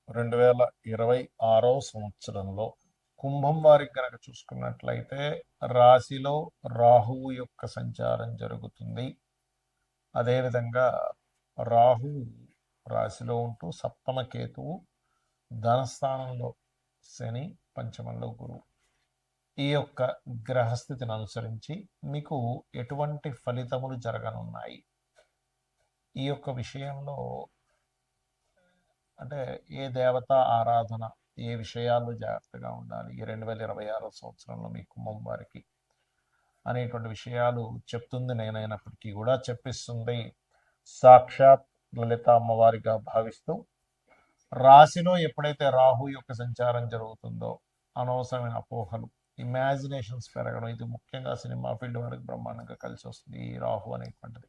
2026 సంవత్సరంలో కుంభం వారికి గనక చూసుకున్నట్లయితే రాశిలో రాహువు యొక్క సంచారం జరుగుతుంది. అదేవిధంగా రాహువు రాశిలో ఉంటూ సప్తమ కేతువు, ధనస్థానంలో శని, పంచమంలో గురువు. ఈ యొక్క గ్రహస్థితిని అనుసరించి మీకు ఎటువంటి ఫలితములు జరగనున్నాయి, ఈ యొక్క విషయంలో అంటే ఏ దేవత ఆరాధన, ఏ విషయాల్లో జాగ్రత్తగా ఉండాలి ఈ 2026 సంవత్సరంలో మీ కుంభం వారికి అనేటువంటి విషయాలు చెప్తుంది నేనైనప్పటికీ కూడా చెప్పిస్తుంది సాక్షాత్ లలిత అమ్మవారిగా భావిస్తూ. రాశిలో ఎప్పుడైతే రాహు యొక్క సంచారం జరుగుతుందో అనవసరమైన అపోహలు, ఇమాజినేషన్స్ పెరగడం, ఇది ముఖ్యంగా సినిమా ఫీల్డ్ వరకు బ్రహ్మాండంగా కలిసి వస్తుంది ఈ రాహు అనేటువంటిది.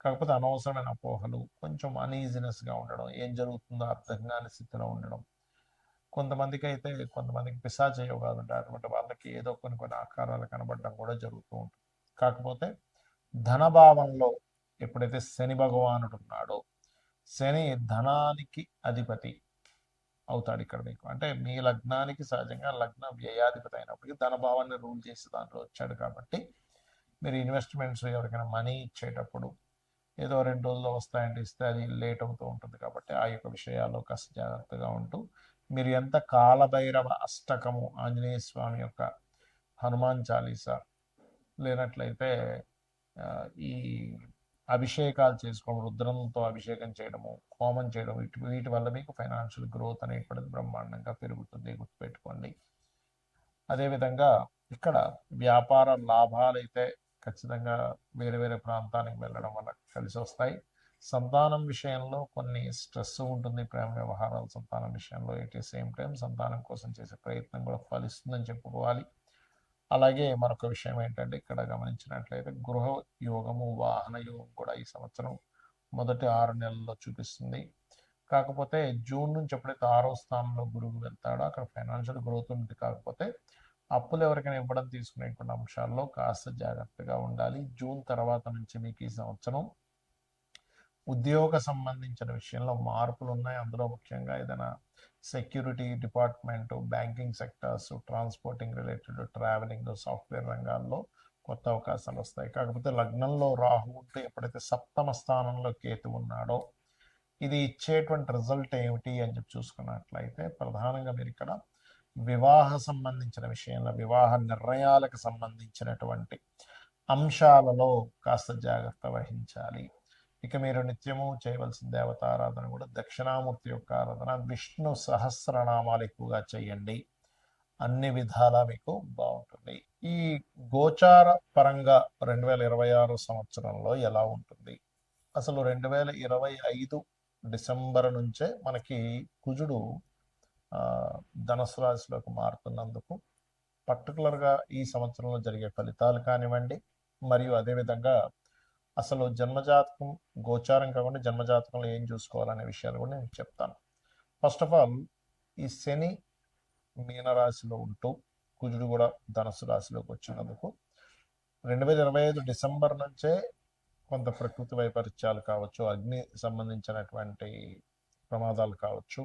కాకపోతే అనవసరమైన అపోహలు, కొంచెం అనీజినెస్గా ఉండడం, ఏం జరుగుతుందో అర్థం కాని స్థితిలో ఉండడం, కొంతమందికి పిశాచ యోగాలు ఉంటాయి, అటువంటి వాళ్ళకి ఏదో కొన్ని ఆకారాలు కనబడడం కూడా జరుగుతూ ఉంటుంది. కాకపోతే ధనభావంలో ఎప్పుడైతే శని భగవానుడు ఉన్నాడో, శని ధనానికి అధిపతి అవుతాడు ఇక్కడ మీకు. అంటే మీ లగ్నానికి సహజంగా లగ్న వ్యయాధిపతి అయినప్పటికీ ధనభావాన్ని రూల్ చేసి దాంట్లో వచ్చాడు కాబట్టి మీరు ఇన్వెస్ట్మెంట్స్ ఎవరికైనా మనీ ఇచ్చేటప్పుడు ఏదో 2 రోజుల్లో వస్తాయంటే ఇస్తే అది లేట్ అవుతూ ఉంటుంది. కాబట్టి ఆ యొక్క విషయాల్లో కాస్త జాగ్రత్తగా ఉంటూ మీరు ఎంత కాలభైరవ అష్టకము, ఆంజనేయ స్వామి యొక్క హనుమాన్ చాలీసా, లేనట్లయితే ఈ అభిషేకాలు చేసుకోవడం, రుద్రంతో అభిషేకం చేయడము, హోమం చేయడం, వీటి వల్ల మీకు ఫైనాన్షియల్ గ్రోత్ అనేటువంటిది బ్రహ్మాండంగా పెరుగుతుంది, గుర్తుపెట్టుకోండి. అదేవిధంగా ఇక్కడ వ్యాపార లాభాలు అయితే ఖచ్చితంగా వేరే వేరే ప్రాంతానికి వెళ్ళడం వల్ల కలిసి వస్తాయి. సంతానం విషయంలో కొన్ని స్ట్రెస్ ఉంటుంది, ప్రేమ వ్యవహారాలు సంతానం విషయంలో. ఎట్ ది సేమ్ టైం సంతానం కోసం చేసే ప్రయత్నం కూడా ఫలిస్తుందని చెప్పుకోవాలి. అలాగే మరొక విషయం ఏంటంటే ఇక్కడ గమనించినట్లయితే గృహ యోగము, వాహన యోగం కూడా ఈ సంవత్సరం మొదటి 6 నెలల్లో చూపిస్తుంది. కాకపోతే జూన్ నుంచి ఎప్పుడైతే 6వ స్థానంలో గురువు వెళ్తాడో అక్కడ ఫైనాన్షియల్ గ్రోత్ ఉంటుంది. కాకపోతే అప్పులు ఎవరికైనా ఇవ్వడం, తీసుకునేటువంటి అంశాల్లో కాస్త జాగ్రత్తగా ఉండాలి. జూన్ తర్వాత నుంచి మీకు ఈ సంవత్సరం ఉద్యోగ సంబంధించిన విషయంలో మార్పులు ఉన్నాయి. అందులో ముఖ్యంగా ఏదైనా security department, banking sectors, transporting related, travelling, software రంగాల్లో కొత్త అవకాశాలు వస్తాయి. కాకపోతే లగ్నంలో రాహు ఉంటే ఎప్పుడైతే సప్తమ స్థానంలో కేతు ఉన్నాడో ఇది ఇచ్చేటువంటి రిజల్ట్ ఏమిటి అని చెప్పి చూసుకున్నట్లయితే ప్రధానంగా మీరు ఇక్కడ వివాహ సంబంధించిన విషయంలో, వివాహ నిర్ణయాలకు సంబంధించినటువంటి అంశాలలో కాస్త జాగ్రత్త వహించాలి. ఇక మీరు నిత్యము చేయవలసిన దేవతారాధన కూడా దక్షిణామూర్తి యొక్క ఆరాధన, విష్ణు సహస్రనామాలు ఎక్కువగా చేయండి, అన్ని విధాలా మీకు బాగుంటుంది. ఈ గోచార పరంగా 2026 సంవత్సరంలో ఎలా ఉంటుంది? అసలు 2025 డిసెంబర్ నుంచే మనకి కుజుడు ధనుసు రాశిలోకి మారుతున్నందుకు పర్టికులర్గా ఈ సంవత్సరంలో జరిగే ఫలితాలు కానివ్వండి, మరియు అదేవిధంగా అసలు జన్మజాతకం, గోచారం కాకుండా జన్మజాతకంలో ఏం చూసుకోవాలనే విషయాలు కూడా నేను చెప్తాను. ఫస్ట్ ఆఫ్ ఆల్ ఈ శని మీనరాశిలో ఉంటూ కుజుడు కూడా ధనుసు రాశిలోకి వచ్చినందుకు 2025 డిసెంబర్ నుంచే కొంత ప్రకృతి వైపరీత్యాలు కావచ్చు, అగ్ని సంబంధించినటువంటి ప్రమాదాలు కావచ్చు,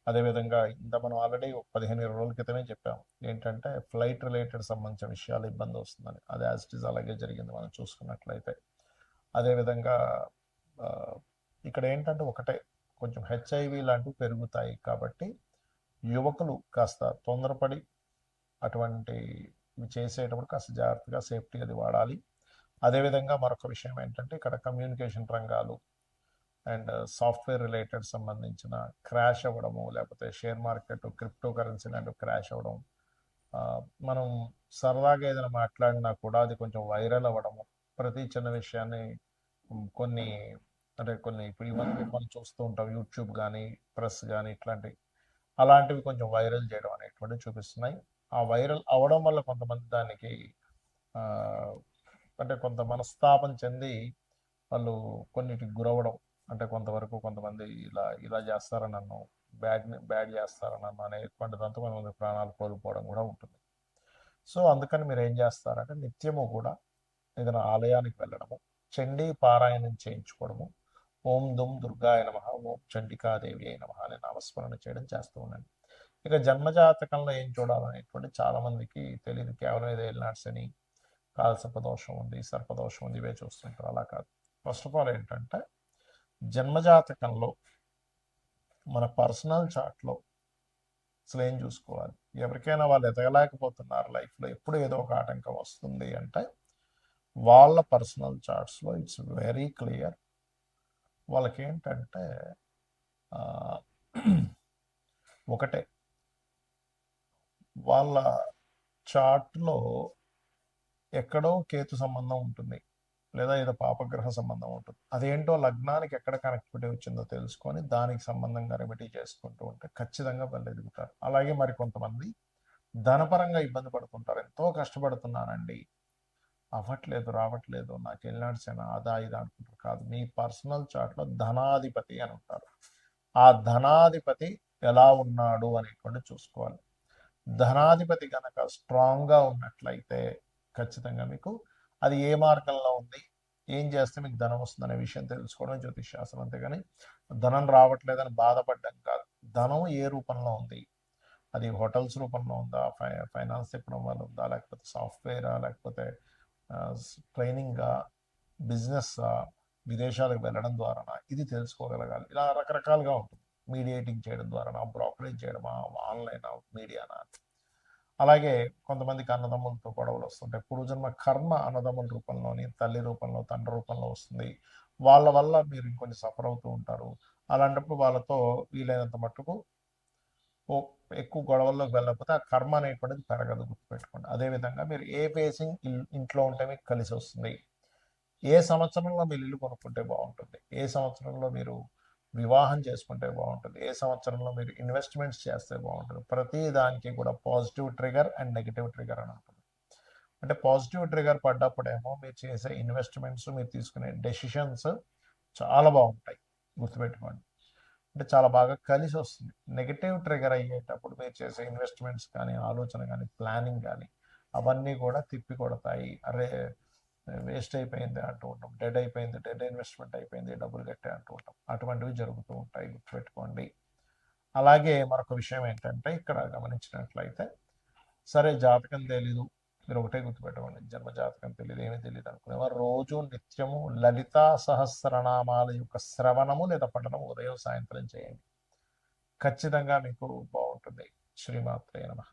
అదేవిధంగా ఇంత మనం ఆల్రెడీ 15-20 రోజుల క్రితమే చెప్పాం ఏంటంటే ఫ్లైట్ రిలేటెడ్ సంబంధించిన విషయాలు ఇబ్బంది వస్తుందని. అది యాజ్ ఇట్ ఈజ్ అలాగే జరిగింది మనం చూసుకున్నట్లయితే. అదేవిధంగా ఇక్కడ ఏంటంటే ఒకటే, కొంచెం హెచ్ఐవి లాంటివి పెరుగుతాయి. కాబట్టి యువకులు కాస్త తొందరపడి అటువంటి చేసేటప్పుడు కాస్త జాగ్రత్తగా సేఫ్టీ అది వాడాలి. అదేవిధంగా మరొక విషయం ఏంటంటే ఇక్కడ కమ్యూనికేషన్ రంగాలు అండ్ సాఫ్ట్వేర్ రిలేటెడ్ సంబంధించిన క్రాష్ అవ్వడము, లేకపోతే షేర్ మార్కెట్, క్రిప్టో కరెన్సీ లాంటివి క్రాష్ అవ్వడం, మనం సరదాగా ఏదైనా మాట్లాడినా కూడా అది కొంచెం వైరల్ అవ్వడము, ప్రతి చిన్న విషయాన్ని కొన్ని ఇప్పుడు ఇవన్నీ మనం చూస్తూ ఉంటాం, యూట్యూబ్ కానీ ప్రెస్ కానీ అలాంటివి కొంచెం వైరల్ చేయడం అనేటువంటివి చూపిస్తున్నాయి. ఆ వైరల్ అవడం వల్ల కొంతమంది దానికి కొంత మనస్తాపం చెంది వాళ్ళు కొన్నిటికి గురవడం, కొంతవరకు కొంతమంది ఇలా ఇలా చేస్తారని నన్ను, బ్యాడ్ చేస్తారని నన్ను అనేటువంటి దాంతో కొంతమంది ప్రాణాలు కోల్పోవడం కూడా ఉంటుంది. సో అందుకని మీరు ఏం చేస్తారంటే నిత్యము కూడా ఏదైనా ఆలయానికి వెళ్ళడము, చండీ పారాయణం చేయించుకోవడము, ఓం దుమ్ దుర్గాయ నమ, ఓం చండికాదేవి అయి నమ అని నామస్మరణ చేయడం చేస్తూ ఉండండి. ఇక జన్మజాతకంలో ఏం చూడాలనేటువంటి చాలా మందికి తెలియదు. కేవలం ఏదో ఏలినాడ్సని, కాలసర్పదోషం ఉంది, సర్పదోషం ఉంది, ఇవే చూస్తుంటారు. అలా కాదు. ఫస్ట్ ఆఫ్ ఆల్ ఏంటంటే జన్మజాతకంలో మన పర్సనల్ చార్ట్లో అసలు ఏం చూసుకోవాలి. ఎవరికైనా వాళ్ళు ఎదగలేకపోతున్నారు లైఫ్లో, ఎప్పుడు ఏదో ఒక ఆటంకం వస్తుంది అంటే వాళ్ళ పర్సనల్ చార్ట్స్లో ఇట్స్ వెరీ క్లియర్. వాళ్ళకి ఏంటంటే ఒకటే, వాళ్ళ చార్ట్లో ఎక్కడో కేతు సంబంధం ఉంటుంది, లేదా ఏదో పాపగ్రహ సంబంధం ఉంటుంది. అదేంటో లగ్నానికి ఎక్కడ కనెక్టివిటీ వచ్చిందో తెలుసుకొని దానికి సంబంధంగా రెమెడీ చేసుకుంటూ ఉంటే ఖచ్చితంగా వాళ్ళు ఎదుగుతారు. అలాగే మరి కొంతమంది ధనపరంగా ఇబ్బంది పడుతుంటారు. ఎంతో కష్టపడుతున్నానండి, అవ్వట్లేదు, రావట్లేదు, నాకు వెళ్ళినాడ్సేనా అదా ఇదా అనుకుంటారు. కాదు, మీ పర్సనల్ చార్ట్లో ధనాధిపతి అని ఉంటారు. ఆ ధనాధిపతి ఎలా ఉన్నాడు అనేటువంటి చూసుకోవాలి. ధనాధిపతి కనుక స్ట్రాంగ్గా ఉన్నట్లయితే ఖచ్చితంగా మీకు అది ఏ మార్గంలో ఉంది, ఏం చేస్తే మీకు ధనం వస్తుంది అనే విషయం తెలుసుకోవడం జ్యోతిష్ శాస్త్రం. అంతేగాని ధనం రావట్లేదని బాధపడ్డం కాదు. ధనం ఏ రూపంలో ఉంది, అది హోటల్స్ రూపంలో ఉందా, ఫైనాన్స్ తిప్పడం వల్ల ఉందా, లేకపోతే సాఫ్ట్వేరా, లేకపోతే ట్రైనింగా, బిజినెస్సా, విదేశాలకు వెళ్ళడం ద్వారానా, ఇది తెలుసుకోగలగాలి. ఇలా రకరకాలుగా ఉంటుంది. మీడియేటింగ్ చేయడం ద్వారానా, బ్రోకరేజ్ చేయడమా, ఆన్లైన్ మీడియానా. అలాగే కొంతమందికి అన్నదమ్ములతో గొడవలు వస్తుంటాయి. పూర్వజన్మ కర్మ అన్నదమ్ముల రూపంలోని, తల్లి రూపంలో, తండ్రి రూపంలో వస్తుంది. వాళ్ళ వల్ల మీరు ఇంకొంచెం సఫర్ అవుతూ ఉంటారు. అలాంటప్పుడు వాళ్ళతో వీలైనంత మట్టుకు ఎక్కువ గొడవల్లోకి వెళ్ళకపోతే ఆ కర్మ అనేటువంటిది పెరగదు, గుర్తుపెట్టుకోండి. అదేవిధంగా మీరు ఏ ఫేసింగ్ ఇంట్లో ఉంటే మీకు కలిసి వస్తుంది, ఏ సంవత్సరంలో మీరు ఇల్లు కొనుక్కుంటే బాగుంటుంది, ఏ సంవత్సరంలో మీరు వివాహం చేసుకుంటే బాగుంటుంది, ఏ సంవత్సరంలో మీరు ఇన్వెస్ట్మెంట్స్ చేస్తే బాగుంటుంది. ప్రతి దానికి కూడా positive trigger and negative trigger అని ఉంటుంది. అంటే పాజిటివ్ ట్రిగర్ పడ్డప్పుడేమో మీరు చేసే ఇన్వెస్ట్మెంట్స్, మీరు తీసుకునే డెసిషన్స్ చాలా బాగుంటాయి, గుర్తుపెట్టుకోండి. అంటే చాలా బాగా కలిసి వస్తుంది. నెగిటివ్ ట్రిగర్ అయ్యేటప్పుడు మీరు చేసే ఇన్వెస్ట్మెంట్స్ కానీ, ఆలోచన కానీ, ప్లానింగ్ కానీ అవన్నీ కూడా తిప్పి కొడతాయి. అరే వేస్ట్ అయిపోయింది అంటూ ఉంటాం, డెడ్ అయిపోయింది, డెడ్ ఇన్వెస్ట్మెంట్ అయిపోయింది, డబ్బులు కట్టే అంటూ ఉంటాం. అటువంటివి జరుగుతూ ఉంటాయి, గుర్తుపెట్టుకోండి. అలాగే మరొక విషయం ఏంటంటే ఇక్కడ గమనించినట్లయితే, సరే జాతకం తెలీదు, మీరు ఒకటే గుర్తుపెట్టుకోండి, జన్మ జాతకం తెలియదు, ఏమీ తెలియదు అనుకునేవారు రోజు నిత్యము లలితా సహస్రనామాల యొక్క శ్రవణము లేదా పఠనము ఉదయం సాయంత్రం చేయండి. ఖచ్చితంగా మీకు బాగుంటుంది. శ్రీమాత్రే నమః.